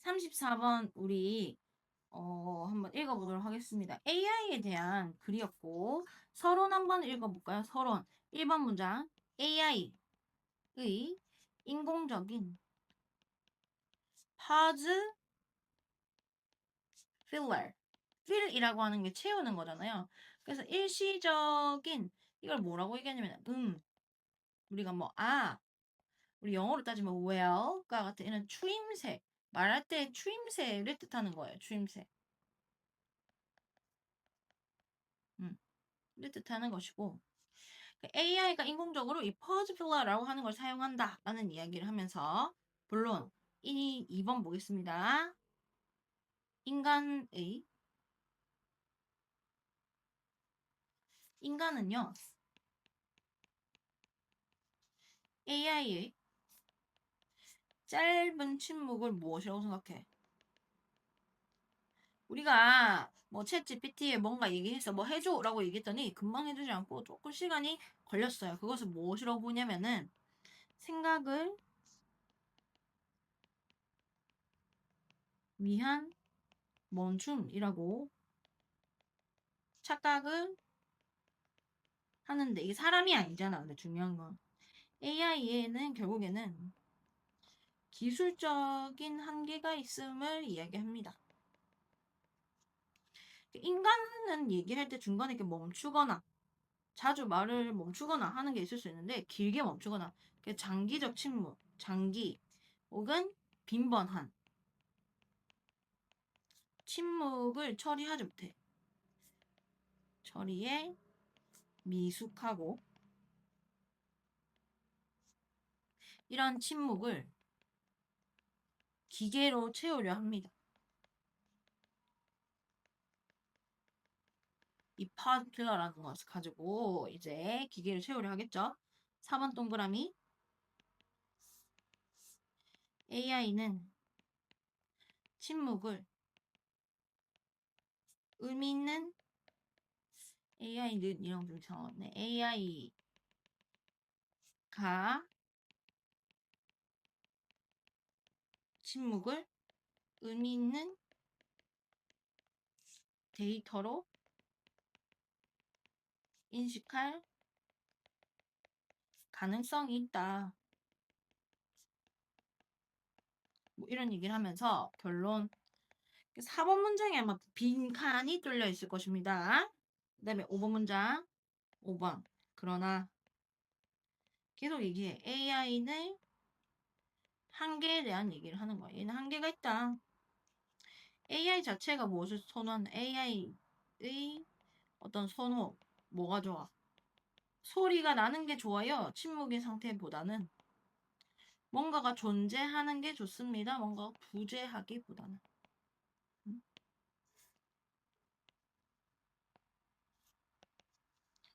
34번 우리 한번 읽어보도록 하겠습니다. AI에 대한 글이었고 서론 한번 읽어볼까요? 서론 1번 문장 AI의 인공적인 pause filler fill이라고 하는 게 채우는 거잖아요. 그래서 일시적인 이걸 뭐라고 얘기하냐면 우리가 우리 영어로 따지면 well과 같은 이런 추임새 말할 때 추임새를 뜻하는 거예요. 추임새. 를 뜻하는 것이고 AI가 인공적으로 이 퍼즈 필러라고 하는 걸 사용한다라는 이야기를 하면서 물론 이 2번 보겠습니다. 인간은요 AI의 짧은 침묵을 무엇이라고 생각해? 우리가 챗 GPT에 뭔가 얘기해서 뭐 해줘라고 얘기했더니 금방 해주지 않고 조금 시간이 걸렸어요. 그것을 무엇이라고 보냐면은 생각을 위한 멈춤이라고 착각을 하는데 이게 사람이 아니잖아. 근데 중요한 건 AI에는 결국에는 기술적인 한계가 있음을 이야기합니다. 인간은 얘기할 때 중간에 이렇게 멈추거나 자주 말을 멈추거나 하는 게 있을 수 있는데 길게 멈추거나 장기적 침묵, 장기 혹은 빈번한 침묵을 처리하지 못해. 처리에 미숙하고 이런 침묵을 기계로 채우려 합니다. 이 파드킬러라는 것을 가지고 이제 기계를 채우려 하겠죠. 4번 동그라미 AI는 침묵을 의미 있는 AI는 이런 좀 이상하네. AI가 침묵을 의미 있는 데이터로 인식할 가능성이 있다. 뭐 이런 얘기를 하면서 결론 4번 문장에 아마 빈칸이 뚫려 있을 것입니다. 그 다음에 5번 문장 5번 그러나 계속 얘기해. AI는 한계에 대한 얘기를 하는 거야. 얘는 한계가 있다. AI 자체가 무엇을 선호하는 AI의 어떤 선호 뭐가 좋아? 소리가 나는 게 좋아요. 침묵의 상태보다는 뭔가가 존재하는 게 좋습니다. 뭔가 부재하기보다는.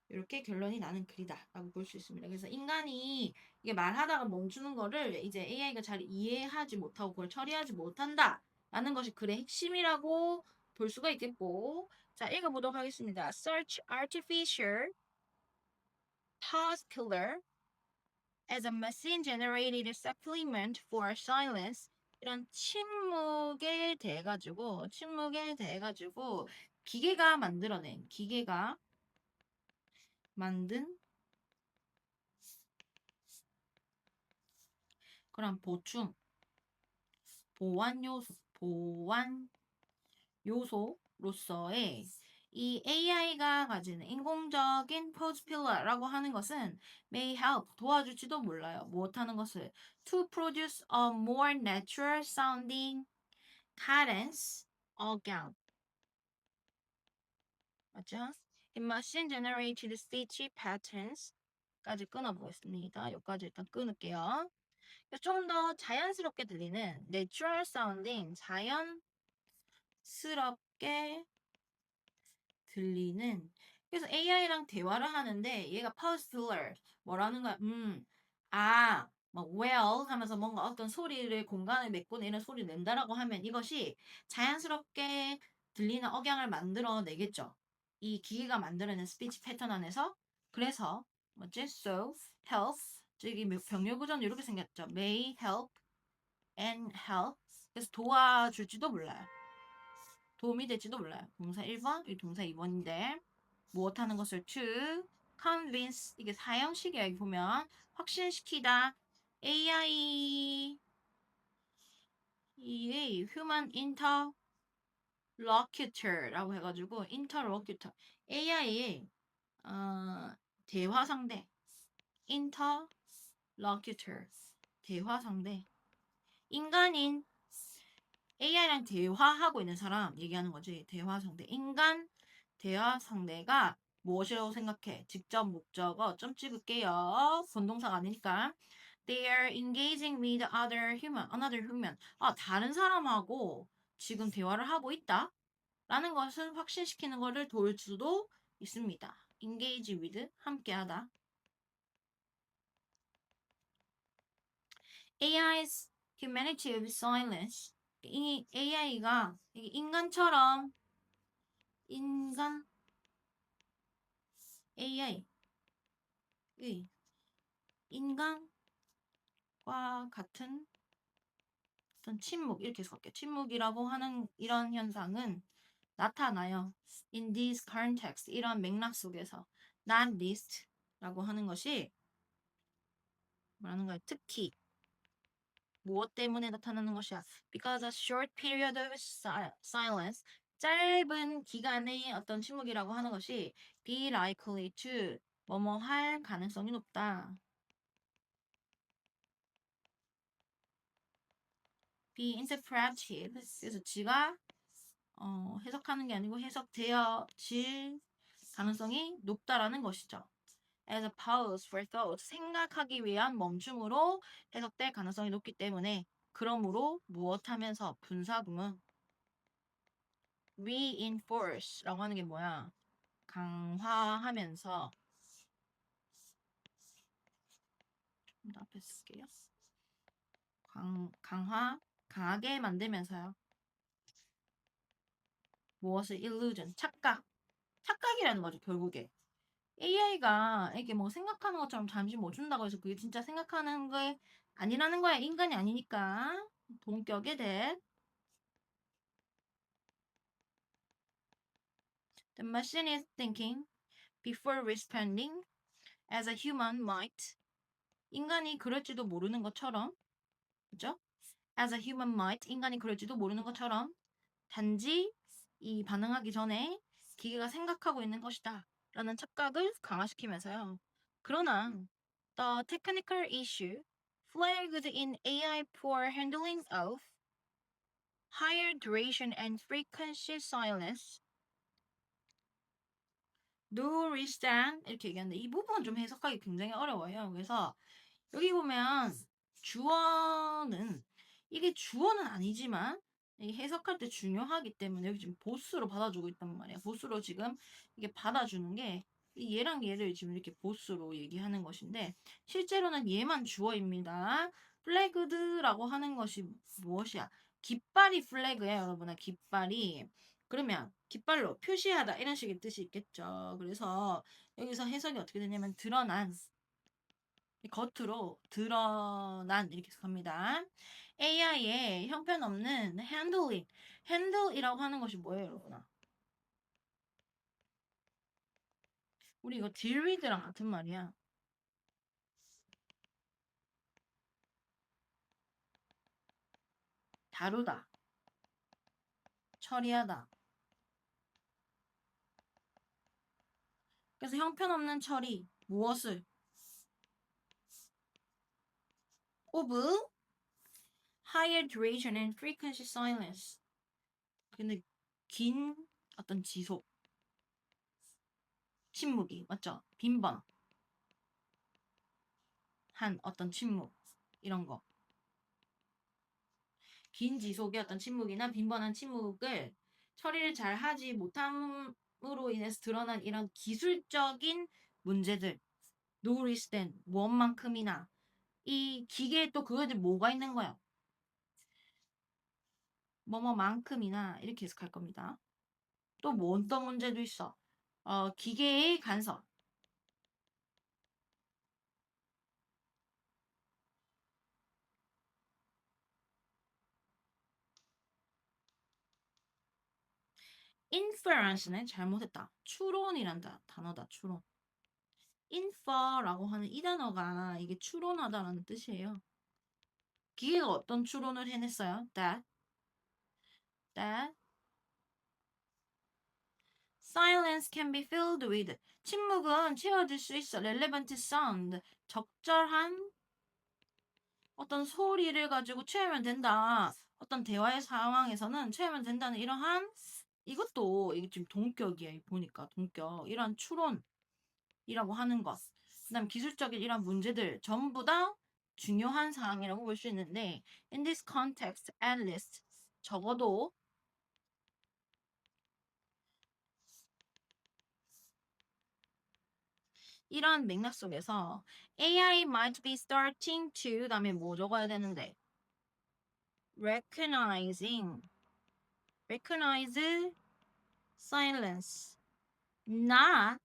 이렇게 결론이 나는 글이다 라고 볼 수 있습니다. 그래서 인간이 이게 말하다가 멈추는 거를 이제 AI가 잘 이해하지 못하고 그걸 처리하지 못한다 라는 것이 글의 핵심이라고 볼 수가 있겠고 자 읽어보도록 하겠습니다. Search artificial pause killer as a machine-generated supplement for silence 이런 침묵에 대해 가지고 기계가 만든 그런 보완 요소로서의 이 AI가 가지는 인공적인 pose pillar라고 하는 것은 may help 도와줄지도 몰라요. 무엇하는 것을 to produce a more natural sounding cadence 억양 맞죠? In machine generated speech patterns까지 끊어보겠습니다. 여기까지 일단 끊을게요. 좀 더 자연스럽게 들리는 natural sounding 자연스럽게 들리는 그래서 AI랑 대화를 하는데 얘가 pause 뭐라는 거야? well 하면서 뭔가 어떤 소리를 공간을 메꾸는 소리를 낸다라고 하면 이것이 자연스럽게 들리는 억양을 만들어내겠죠. 이 기계가 만들어낸 스피치 패턴 안에서 그래서 뭐지? So help 저기 병렬 구조는 이렇게 생겼죠. May help and help 그래서 도와줄지도 몰라요. 도움이 될지도 몰라요. 동사 1번, 이 동사 2번인데 무엇하는 것을 to convince 이게 사형식이에요. 여기 보면 확신시키다 AI 이 human interlocutor라고 해가지고 interlocutor AI의 대화 상대 interlocutor 대화 상대 인간인 AI랑 대화하고 있는 사람 얘기하는 거지. 대화 상대. 인간 대화 상대가 무엇이라고 생각해? 직접 목적어 점 찍을게요. 본동사가 아니니까. They are engaging with another human. 아, 다른 사람하고 지금 대화를 하고 있다. 라는 것을 확신시키는 것을 도울 수도 있습니다. engage with, 함께하다. AI's humanitative silence. 이 AI가 인간처럼 인간 AI 의 인간과 같은 어떤 침묵 이렇게 해석할게요. 침묵이라고 하는 이런 현상은 나타나요. In this context 이런 맥락 속에서 not least라고 하는 것이 뭐라는 거예요? 특히 무엇 때문에 나타나는 것이야? Because a short period of silence 짧은 기간의 어떤 침묵이라고 하는 것이 be likely to 뭐뭐 할 가능성이 높다. be interpreted 그래서 지가 해석하는 게 아니고 해석되어질 가능성이 높다라는 것이죠. As a pause for thought 생각하기 위한 멈춤으로 해석될 가능성이 높기 때문에 그러므로 무엇하면서 분사구문 reinforce라고 하는 게 뭐야? 강화하면서 좀 더 앞에 쓸게요. 강하게 만들면서요. 무엇을 illusion 착각이라는 거죠 결국에. AI가 이게 뭐 생각하는 것처럼 잠시 못 준다고 해서 그게 진짜 생각하는 게 아니라는 거야. 인간이 아니니까. 동격에 대해. The machine is thinking before responding as a human might. 인간이 그럴지도 모르는 것처럼. 그죠? As a human might. 인간이 그럴지도 모르는 것처럼. 단지 이 반응하기 전에 기계가 생각하고 있는 것이다. 라는 착각을 강화시키면서요. 그러나 the technical issue flagged in AI poor handling of higher duration and frequency silence do withstand 이렇게 얘기하는데 이 부분은 좀 해석하기 굉장히 어려워요. 그래서 여기 보면 주어는 이게 주어는 아니지만 이 해석할 때 중요하기 때문에 여기 지금 보스로 받아주고 있단 말이야. 보스로 지금 이게 받아주는 게 얘랑 얘를 지금 이렇게 보스로 얘기하는 것인데 실제로는 얘만 주어입니다. 플래그드라고 하는 것이 무엇이야? 깃발이 플래그예요, 여러분아. 깃발이. 그러면 깃발로 표시하다 이런 식의 뜻이 있겠죠. 그래서 여기서 해석이 어떻게 되냐면 드러난 겉으로 드러난 이렇게 해석합니다. AI의 형편없는 handling. handle이라고 하는 것이 뭐예요, 여러분아? 우리 이거 deal with랑 같은 말이야. 다루다. 처리하다. 그래서 형편없는 처리. 무엇을? of higher duration and frequency silence. 근데 긴 어떤 지속. 침묵이. 맞죠? 빈번. 한 어떤 침묵. 이런 거. 긴 지속의 어떤 침묵이나 빈번한 침묵을 처리를 잘 하지 못함으로 인해서 드러난 이런 기술적인 문제들, 노리스된 무엇만큼이나 이 기계에 또 그거들 뭐가 있는 거야? 뭐뭐만큼이나 이렇게 해석할 겁니다. 또 뭐 어떤 문제도 있어? 기계의 간섭. inference는 잘못했다. 추론이란 단어다. 추론. infer라고 하는 이 단어가 이게 추론하다라는 뜻이에요. 기계가 어떤 추론을 해냈어요? that silence can be filled with. 침묵은 채워질 수 있어. relevant sound. 적절한 어떤 소리를 가지고 채우면 된다. 어떤 대화의 상황에서는 채우면 된다는 이러한 이것도 이게 지금 동격이에요. 보니까 동격. 이러한 추론이라고 하는 것. 그다음 기술적인 이러한 문제들 전부 다 중요한 사항이라고 볼 수 있는데 in this context at least 적어도 이러한 맥락 속에서 AI might be starting to 다음에 뭐 적어야 되는데 recognize silence not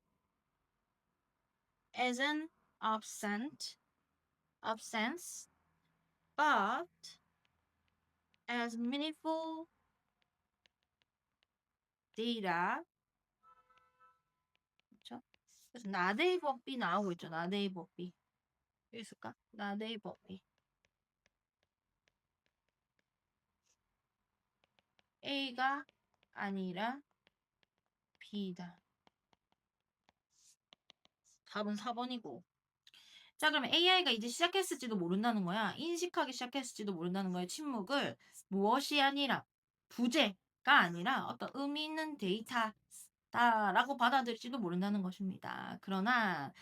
as an absence but as meaningful data. 그렇죠? 그래서 나데이 법비 나오고 있죠. 나데이 법비. 여기 있을까? 나데이 법비. A가 아니라 B다. 답은 4번이고. 자, 그러면 AI가 이제 시작했을지도 모른다는 거야. 인식하기 시작했을지도 모른다는 거야. 침묵을 무엇이 아니라 부재가 아니라 어떤 의미 있는 데이터다라고 받아들일지도 모른다는 것입니다. 그러나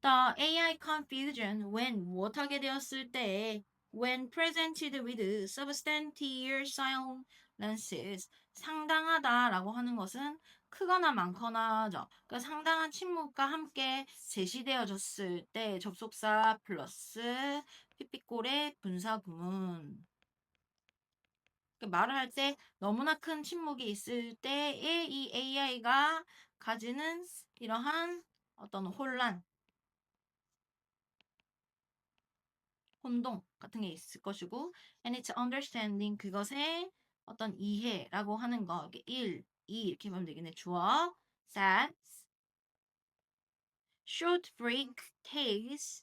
the AI confusion when 무엇하게 되었을 때 when presented with substantial silences 상당하다라고 하는 것은 크거나 많거나죠. 그러니까 상당한 침묵과 함께 제시되어졌을 때 접속사 플러스 삐삐꼴의 분사 구문. 그러니까 말을 할 때 너무나 큰 침묵이 있을 때에 이 AI가 가지는 이러한 어떤 혼동 같은 게 있을 것이고 and its understanding 그것의 어떤 이해라고 하는 거 이게 1, 2 이렇게 보면 되겠네. 주어 that short break case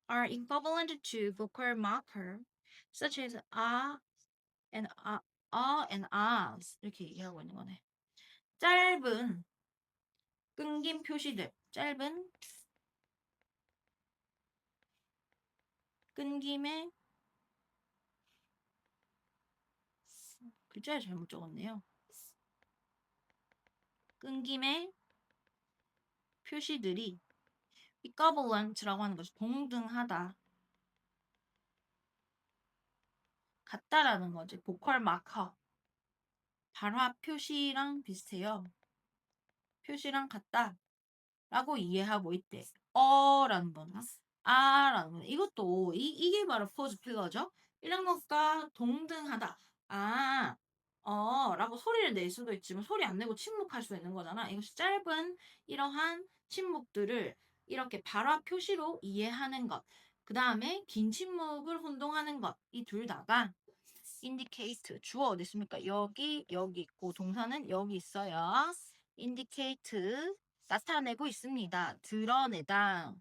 are equivalent to vocal marker such as and and ahs 이렇게 얘기하고 있는 거네. 짧은 끊김 표시들 짧은 끊김의 글자를 잘못 적었네요. 끊김의 표시들이 equivalent라고 하는 것이 동등하다. 같다라는 거지. 보컬 마커. 발화 표시랑 비슷해요. 표시랑 같다. 라고 이해하고 있대. 라는 거나 라는 거. 이것도 이게 바로 포즈 필러죠. 이런 것과 동등하다. 라고 소리를 낼 수도 있지만 소리 안 내고 침묵할 수 있는 거잖아. 이것이 짧은 이러한 침묵들을 이렇게 발화 표시로 이해하는 것. 그 다음에 긴 침묵을 혼동하는 것. 이 둘 다가 indicate 주어 어디 있습니까? 여기 있고 동사는 여기 있어요. indicate 나타내고 있습니다. 드러내다.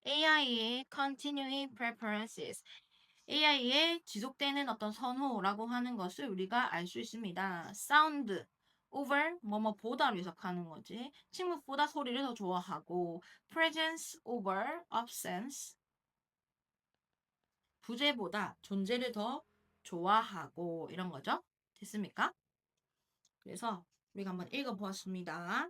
AI의 continuing preferences. AI의 지속되는 어떤 선호라고 하는 것을 우리가 알 수 있습니다. sound over 뭐뭐보다로 해석하는 거지. 침묵보다 소리를 더 좋아하고 presence over absence 부재보다 존재를 더 좋아하고 이런 거죠. 됐습니까? 그래서 우리가 한번 읽어보았습니다.